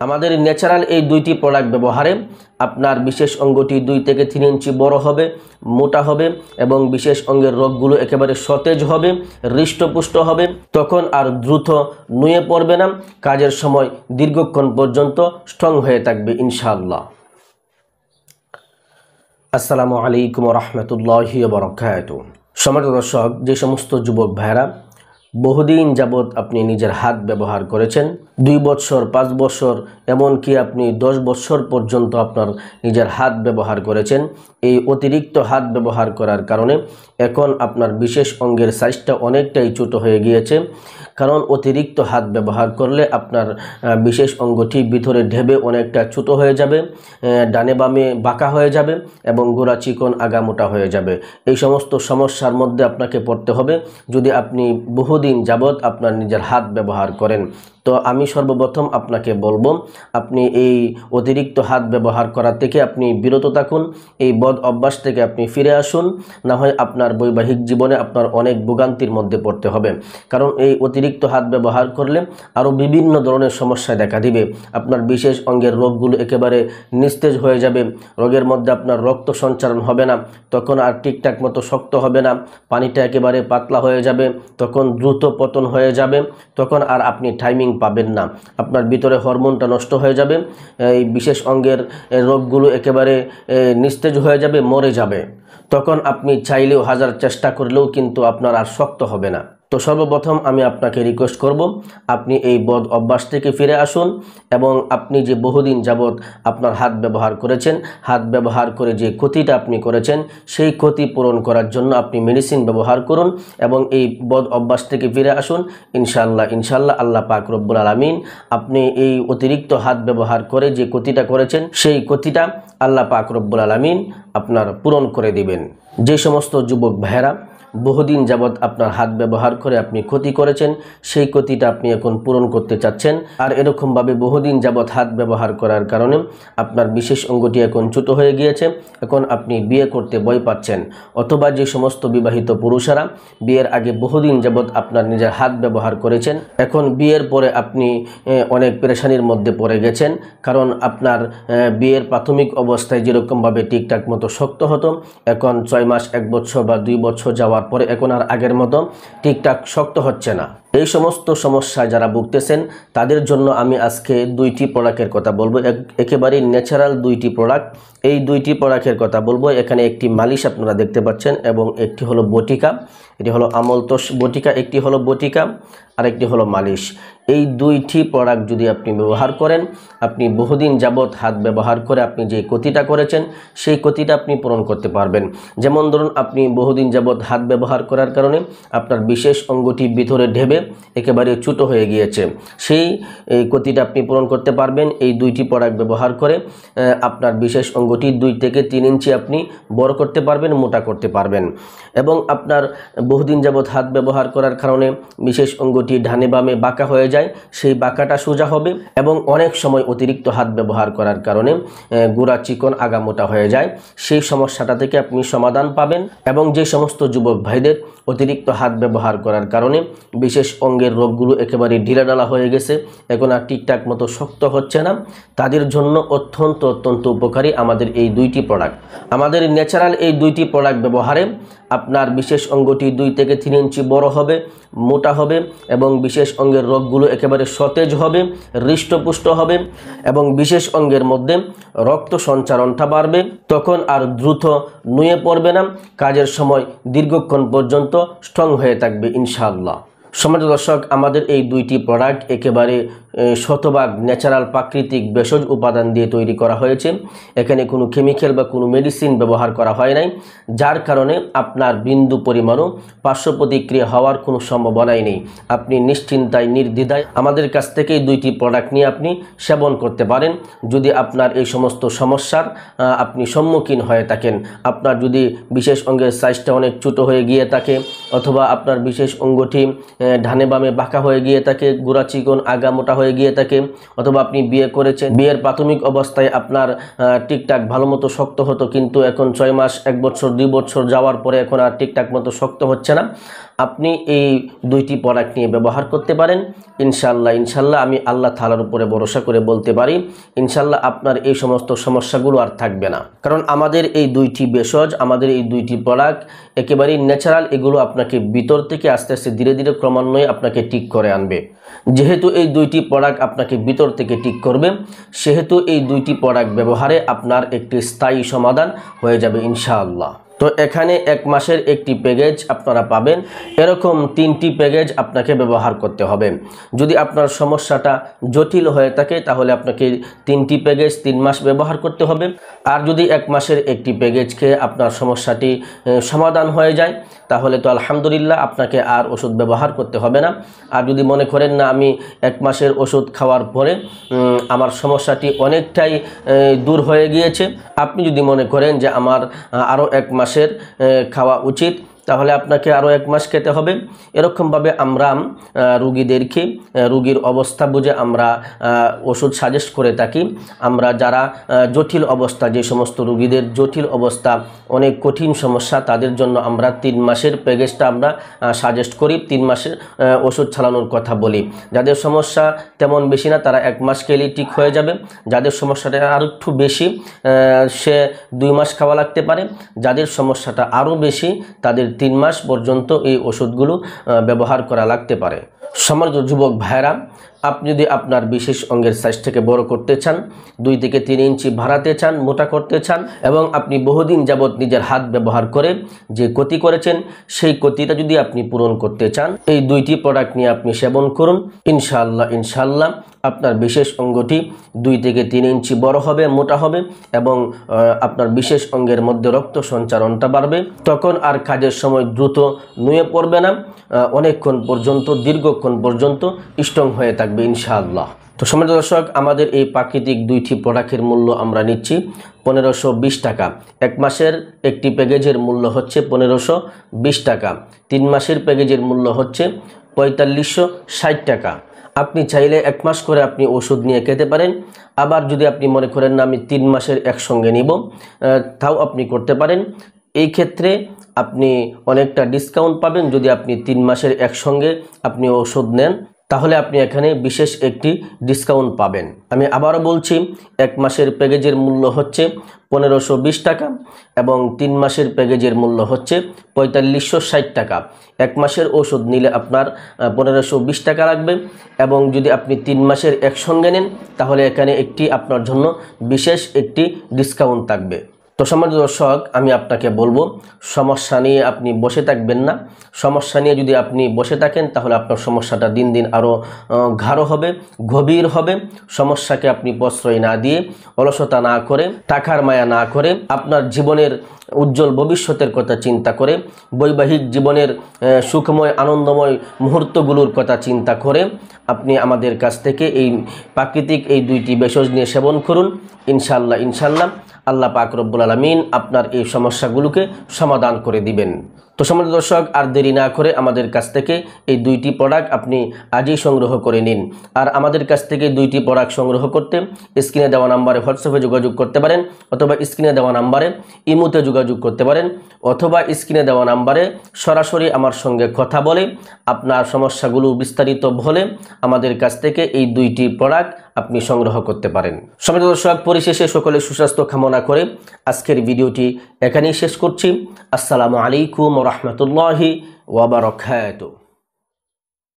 আমাদের ন্যাচারাল এই দুইটি প্রোডাক্ট ব্যবহারে আপনার বিশেষ অঙ্গটি 2 থেকে 3 ইঞ্চি বড় হবে, মোটা হবে এবং বিশেষ অঙ্গের রোগগুলো একেবারে সতেজ হবে, হৃষ্টপুষ্ট হবে। তখন আর দ্রুত নুয়ে পড়বে না, কাজের সময় দীর্ঘক্ষণ পর্যন্ত স্ট্রং হয়ে থাকবে ইনশাআল্লাহ। আসসালামু আলাইকুম ওয়া রাহমাতুল্লাহি ওয়া বারাকাতুহু। সম্মানিত দর্শক, যে সমস্ত যুবক ভাইরা বহুদিন যাবৎ আপনি নিজের হাত ব্যবহার করেছেন, 2 বছর 5 বছর এমনকি আপনি 10 বছর পর্যন্ত আপনার নিজের হাত ব্যবহার করেছেন, এই অতিরিক্ত হাত ব্যবহার করার কারণে এখন আপনার বিশেষ অঙ্গের সাইজটা অনেকটাই ছোট হয়ে গিয়েছে। কারণ অতিরিক্ত হাত ব্যবহার করলে আপনার বিশেষ অঙ্গটি ভিতরে ঢেবে অনেকটা ছোট হয়ে যাবে, ডানে বামে বাঁকা হয়ে যাবে এবং গোড়া চিকন আগা মোটা হয়ে যাবে। এই সমস্ত সমস্যার মধ্যে আপনাকে পড়তে হবে যদি আপনি বহুদিন যাবৎ আপনার নিজের হাত ব্যবহার করেন। তো আমি সর্বপ্রথম আপনাকে বলবো, আপনি এই অতিরিক্ত হাত ব্যবহার করা থেকে আপনি বিরত থাকুন, এই বদ অভ্যাস থেকে আপনি ফিরে আসুন, না হয় আপনার বৈবাহিক জীবনে আপনার অনেক ভোগান্তির মধ্যে পড়তে হবে। কারণ এই অতিরিক্ত হাত ব্যবহার করলে আরও বিভিন্ন ধরনের সমস্যা দেখা দিবে। আপনার বিশেষ অঙ্গের রোগগুলো একেবারে নিস্তেজ হয়ে যাবে, রোগের মধ্যে আপনার রক্ত সঞ্চালন হবে না, তখন আর ঠিকঠাক মতো শক্ত হবে না, পানিটা একেবারে পাতলা হয়ে যাবে, তখন দ্রুত পতন হয়ে যাবে, তখন আর আপনি টাইমিং পাবেন না, আপনার ভিতরে হরমোনটা নষ্ট হয়ে যাবে, এই বিশেষ অঙ্গের রোগগুলো একেবারে নিস্তেজ হয়ে যাবে, মরে যাবে। তখন আপনি চাইলেও হাজার চেষ্টা করলেও কিন্তু আপনার আর শক্ত হবে না। তো সর্বপ্রথম আমি আপনাকে রিকোয়েস্ট করব, আপনি এই বদ অভ্যাস থেকে ফিরে আসুন এবং আপনি যে বহুদিন যাবৎ আপনার হাত ব্যবহার করেছেন, হাত ব্যবহার করে যে ক্ষতিটা আপনি করেছেন সেই ক্ষতি পূরণ করার জন্য আপনি মেডিসিন ব্যবহার করুন এবং এই বদ অভ্যাস থেকে ফিরে আসুন। ইনশাআল্লাহ আল্লাহ পাক রব্বুল আলামিন আপনি এই অতিরিক্ত হাত ব্যবহার করে যে ক্ষতিটা করেছেন সেই ক্ষতিটা আল্লাহ পাক রব্বুল আলামিন আপনার পূরণ করে দিবেন। যে সমস্ত যুবক ভাইয়েরা বহুদিন যাবৎ আপনার হাত ব্যবহার করে আপনি ক্ষতি করেছেন, সেই ক্ষতিটা আপনি এখন পূরণ করতে চাচ্ছেন, আর এরকমভাবে বহুদিন যাবৎ হাত ব্যবহার করার কারণে আপনার বিশেষ অঙ্গটি এখন ছোট হয়ে গিয়েছে, এখন আপনি বিয়ে করতে ভয় পাচ্ছেন, অথবা যে সমস্ত বিবাহিত পুরুষেরা বিয়ের আগে বহুদিন যাবৎ আপনার নিজের হাত ব্যবহার করেছেন, এখন বিয়ের পরে আপনি অনেক পেরেশানির মধ্যে পড়ে গেছেন। কারণ আপনার বিয়ের প্রাথমিক অবস্থায় যেরকমভাবে ঠিকঠাক মতো শক্ত হতো, এখন 6 মাস 1 বছর বা 2 বছর যাওয়ার পরে এখন আর আগের মতো ঠিকঠাক শক্ত হচ্ছে না। এই সমস্ত সমস্যায় যারা ভুগতেছেন তাদের জন্য আমি আজকে 2টি প্রোডাক্টের কথা বলবো, একেবারে ন্যাচারাল 2টি প্রোডাক্ট। এই 2টি প্রোডাক্টের কথা বলবো। এখানে একটি মালিশ আপনারা দেখতে পাচ্ছেন এবং একটি হলো বটিকা, এটি হলো আমলতোষ বটিকা, একটি হলো বটিকা আর একটি হলো মালিশ। এই 2টি প্রোডাক্ট যদি আপনি ব্যবহার করেন, আপনি বহুদিন যাবৎ হাত ব্যবহার করে আপনি যে ক্ষতিটা করেছেন সেই ক্ষতিটা আপনি পূরণ করতে পারবেন। যেমন ধরুন, আপনি বহুদিন যাবৎ হাত ব্যবহার করার কারণে আপনার বিশেষ অঙ্গটি ভিতরে ঢেবে একেবারে ছোট হয়ে গিয়েছে, সেই ক্ষতিটা আপনি পূরণ করতে পারবেন এই 2টি প্রোডাক্ট ব্যবহার করে। আপনার বিশেষ অঙ্গটি 2 থেকে 3 ইঞ্চি আপনি বড় করতে পারবেন, মোটা করতে পারবেন। এবং আপনার বহুদিন যাবৎ হাত ব্যবহার করার কারণে বিশেষ অঙ্গটি ডানে বামে বাঁকা হয়ে যায়, সেই বাঁকাটা সোজা হবে এবং অনেক সময় অতিরিক্ত হাত ব্যবহার করার কারণে গোড়া চিকন আগা মোটা হয়ে যায়, সেই সমস্যাটা থেকে আপনি সমাধান পাবেন। এবং যে সমস্ত যুবক ভাইদের অতিরিক্ত হাত ব্যবহার করার কারণে বিশেষ অঙ্গের রোগগুলো একেবারে ঢিলাঢালা হয়ে গেছে, এখন আর ঠিকঠাক মতো শক্ত হচ্ছে না, তাদের জন্য অত্যন্ত উপকারী আমাদের এই 2টি প্রোডাক্ট। আমাদের ন্যাচারাল এই 2টি প্রোডাক্ট ব্যবহারে আপনার বিশেষ অঙ্গটি 2 থেকে 3 ইঞ্চি বড় হবে, মোটা হবে এবং বিশেষ অঙ্গের রোগগুলো একেবারে সতেজ হবে, হৃষ্টপুষ্ট হবে এবং বিশেষ অঙ্গের মধ্যে রক্ত সঞ্চারণটা বাড়বে, তখন আর দ্রুত নুয়ে পড়বে না, কাজের সময় দীর্ঘক্ষণ পর্যন্ত স্ট্রং হয়ে থাকবে ইনশাআল্লাহ। সম্মানিত দর্শক, আমাদের এই 2টি প্রোডাক্ট একেবারে শতভাগ ন্যাচারাল প্রাকৃতিক ভেষজ উপাদান দিয়ে তৈরি করা হয়েছে। এখানে কোনো কেমিক্যাল বা কোনো মেডিসিন ব্যবহার করা হয় নাই, যার কারণে আপনার বিন্দু পরিমাণও পার্শ্ব প্রতিক্রিয়া হওয়ার কোনো সম্ভাবনাই নেই। আপনি নিশ্চিন্তায় নির্দ্বিধায় আমাদের কাছ থেকে এই 2টি প্রোডাক্ট নিয়ে আপনি সেবন করতে পারেন। যদি আপনার এই সমস্ত সমস্যার আপনি সম্মুখীন হয়ে থাকেন, আপনার যদি বিশেষ অঙ্গের সাইজটা অনেক ছোট হয়ে গিয়ে থাকে, অথবা আপনার বিশেষ অঙ্গটি ডানে বামে বাঁকা হয়ে গিয়ে থাকে, গোড়া চিকন আগা মোটা হয়ে গিয়ে থাকে, অথবা আপনি বিয়ে করেছেন, বিয়ের প্রাথমিক অবস্থায় আপনার ঠিকঠাক ভালো মতো শক্ত হতো, কিন্তু এখন 6 মাস 1 বছর 2 বছর যাওয়ার পরে এখন আর ঠিকঠাক মতো শক্ত হচ্ছে না, আপনি এই 2টি প্রোডাক্ট নিয়ে ব্যবহার করতে পারেন। ইনশাল্লাহ আমি আল্লাহ তাআলার উপরে ভরসা করে বলতে পারি ইনশাল্লাহ আপনার এই সমস্ত সমস্যাগুলো আর থাকবে না। কারণ আমাদের এই 2টি ভেষজ, আমাদের এই 2টি প্রোডাক্ট একেবারেই ন্যাচারাল, এগুলো আপনাকে ভিতর থেকে আস্তে আস্তে ধীরে ধীরে ক্রমান্বয়ে আপনাকে ঠিক করে আনবে। যেহেতু এই 2টি প্রোডাক্ট আপনাকে ভিতর থেকে ঠিক করবে, সেহেতু এই 2টি প্রোডাক্ট ব্যবহারে আপনার একটি স্থায়ী সমাধান হয়ে যাবে ইনশাআল্লাহ। তো এখানে 1 মাসের একটি প্যাকেজ আপনারা পাবেন, এরকম 3টি প্যাকেজ আপনাকে ব্যবহার করতে হবে। যদি আপনার সমস্যাটা জটিল হয়ে থাকে তাহলে আপনাকে 3টি প্যাকেজ 3 মাস ব্যবহার করতে হবে। আর যদি 1 মাসের একটি প্যাকেজ খেয়ে আপনার সমস্যাটি সমাধান হয়ে যায় তাহলে তো আলহামদুলিল্লাহ, আপনাকে আর ওষুধ ব্যবহার করতে হবে না। আর যদি মনে করেন না আমি 1 মাসের ওষুধ খাওয়ার পরে আমার সমস্যাটি অনেকটাই দূর হয়ে গিয়েছে, আপনি যদি মনে করেন যে আমার আরও 1 মাসের খাওয়া উচিত, তাহলে আপনাকে আরও 1 মাস খেতে হবে। এরকমভাবে আমরা রুগীদেরকে রুগীর অবস্থা বুঝে আমরা ওষুধ সাজেস্ট করে থাকি। আমরা যারা জটিল অবস্থা, যে সমস্ত রুগীদের জটিল অবস্থা, অনেক কঠিন সমস্যা, তাদের জন্য আমরা 3 মাসের প্যাকেজটা আমরা সাজেস্ট করি, 3 মাসের ওষুধ চালানোর কথা বলি। যাদের সমস্যা তেমন বেশি না তারা 1 মাস খেলেই ঠিক হয়ে যাবে, যাদের সমস্যাটা আরও একটু বেশি সে 2 মাস খাওয়া লাগতে পারে, যাদের সমস্যাটা আরও বেশি তাদের 3 মাস পর্যন্ত এই ওষুধগুলো ব্যবহার করা লাগতে পারে। সম্মানিত যুবক ভাইরা, আপনি যদি আপনার বিশেষ অঙ্গের সাইজটাকে বড় করতে চান, 2 থেকে 3 ইঞ্চি বাড়াতে চান, মোটা করতে চান, এবং আপনি বহুদিন যাবৎ নিজের হাত ব্যবহার করে যে ক্ষতি করেছেন সেই ক্ষতিটা যদি আপনি পূরণ করতে চান, এই 2টি প্রোডাক্ট নিয়ে আপনি সেবন করুন। ইনশাআল্লাহ আপনার বিশেষ অঙ্গটি 2 থেকে 3 ইঞ্চি বড় হবে, মোটা হবে, এবং আপনার বিশেষ অঙ্গের মধ্যে রক্ত সঞ্চারণটা বাড়বে। তখন আর কাজের সময় দ্রুত নুয়ে পড়বে না, অনেকক্ষণ পর্যন্ত, দীর্ঘক্ষণ পর্যন্ত স্ট্রং হয়ে থাকবে ইনশাআল্লাহ। তো সম্মানিত দর্শক, আমাদের এই প্রাকৃতিক 2টি প্রোডাক্টের মূল্য আমরা নিচ্ছি 1520 টাকা। 1 মাসের একটি প্যাকেজের মূল্য হচ্ছে 1520 টাকা, 3 মাসের প্যাকেজের মূল্য হচ্ছে 4560 টাকা। আপনি চাইলে 1 মাস করে আপনি ওষুধ নিয়ে খেতে পারেন। আবার যদি আপনি মনে করেন না আমি 3 মাসের একসঙ্গে নিব, তাও আপনি করতে পারেন। এই ক্ষেত্রে আপনি অনেকটা ডিসকাউন্ট পাবেন। যদি আপনি 3 মাসের একসঙ্গে আপনি ওষুধ নেন তাহলে আপনি এখানে বিশেষ একটি ডিসকাউন্ট পাবেন। আমি আবারও বলছি, 1 মাসের প্যাকেজের মূল্য হচ্ছে 1520 টাকা এবং 3 মাসের প্যাকেজের মূল্য হচ্ছে 4560 টাকা। 1 মাসের ওষুধ নিলে আপনার 1520 টাকা লাগবে, এবং যদি আপনি 3 মাসের একসঙ্গে নেন তাহলে এখানে একটি আপনার জন্য বিশেষ একটি ডিসকাউন্ট থাকবে। তো সম্মানিত দর্শক, আমি আপনাকে বলবো, সমস্যা নিয়ে আপনি বসে থাকবেন না। সমস্যা নিয়ে যদি আপনি বসে থাকেন তাহলে আপনার সমস্যাটা দিন দিন আরও গাঢ় হবে, গভীর হবে। সমস্যাকে আপনি প্রশ্রয় না দিয়ে, অলসতা না করে, টাকার মায়া না করে, আপনার জীবনের উজ্জ্বল ভবিষ্যতের কথা চিন্তা করে, বৈবাহিক জীবনের সুখময় আনন্দময় মুহূর্তগুলোর কথা চিন্তা করে আপনি আমাদের কাছ থেকে এই প্রাকৃতিক এই 2টি ভেষজ নিয়ে সেবন করুন। ইনশাআল্লাহ আল্লাহ পাক রব্বুল আলামিন আপনার এই সমস্যাগুলোকে সমাধান করে দিবেন। তো সম্মানিত দর্শক, আর দেরি না করে আমাদের কাছ থেকে এই 2টি প্রোডাক্ট আপনি আজই সংগ্রহ করে নিন। আর আমাদের কাছ থেকে 2টি প্রোডাক্ট সংগ্রহ করতে স্ক্রিনে দেওয়া নাম্বারে হোয়াটসঅ্যাপে যোগাযোগ করতে পারেন, অথবা স্ক্রিনে দেওয়া নাম্বারে ইমোতে যোগাযোগ করতে পারেন, অথবা স্ক্রিনে দেওয়া নাম্বারে সরাসরি আমার সঙ্গে কথা বলে আপনার সমস্যাগুলো বিস্তারিত বলে আমাদের কাছ থেকে এই 2টি প্রোডাক্ট আপনি সংগ্রহ করতে পারেন। সম্মানিত দর্শক, পরিশেষে সকলের সুস্বাস্থ্য কামনা করে আজকের ভিডিওটি এখানেই শেষ করছি। আসসালামু আলাইকুম ওয়া রাহমাতুল্লাহি ওয়া বারাকাতুহু।